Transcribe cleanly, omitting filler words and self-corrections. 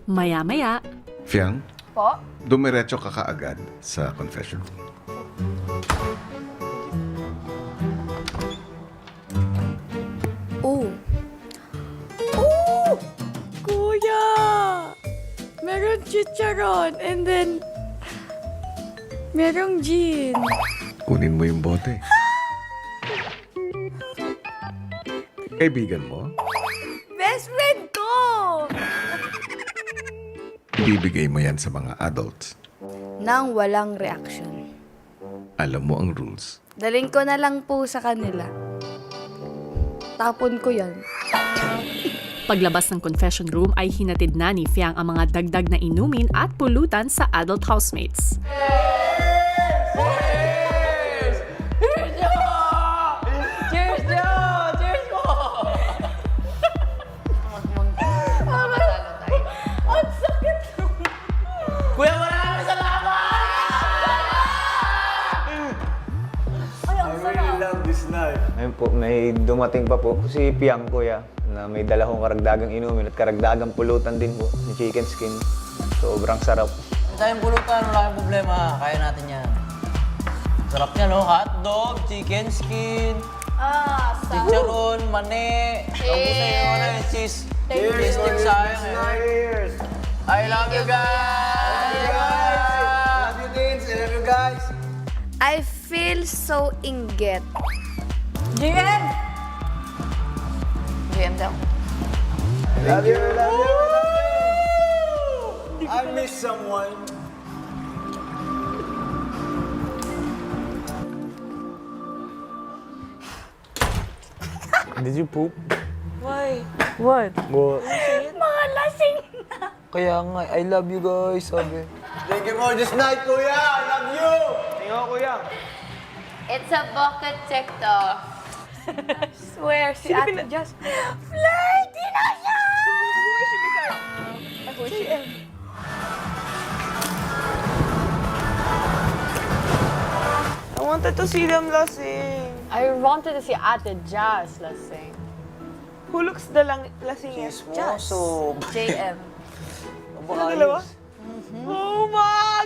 Maya-maya, Fiang, Po? dumiretso ka kaagad sa confession room. Oh. Oh! Kuya! Meron chicharon and then merong gin. Kunin mo yung bote. Kaibigan mo, Best friend ko! bibigay mo yan sa mga adults. Nang walang reaction. Alam mo ang rules. Daling ko na lang po sa kanila. Tapon ko yan. paglabas ng confession room ay hinatid na ni Fiang ang mga dagdag na inumin at pulutan sa adult housemates. Cheers, Joe! Cheers po! Ang sakit! Kuya, maraming salamat! Ay, ang sarap. love this night. Ngayon po, may dumating pa po si Piang, kuya, na may dala kong karagdagang inumin at karagdagang pulutan din po ni chicken skin. Sobrang sarap. Ang tayong pulutan, wala kang problema. Kaya natin yan. Sarap niya, no? Hotdog, chicken skin, chicharon, mani. Cheers! Yung ano, yung cheese. Cheese stick sayang eh. Cheers! I love you guys! Love you, Deans! I love you guys! I feel so inggit. GM! GM daw. Love you, love you, love you! I miss someone. Did you poop? Why? What? Mga lasing na. Kaya nga, I love you guys, sabi. Thank you for this night, kuya! I love you! Tingnan ko, kuya. It's a bucket TikTok. Swear, si Ate Just. Flirty na siya! I wanted to see them lasing. I wanted to see Ate Jazz lasing. Who looks the lasing? Chismoso. JM. Ano dalawa? Oh my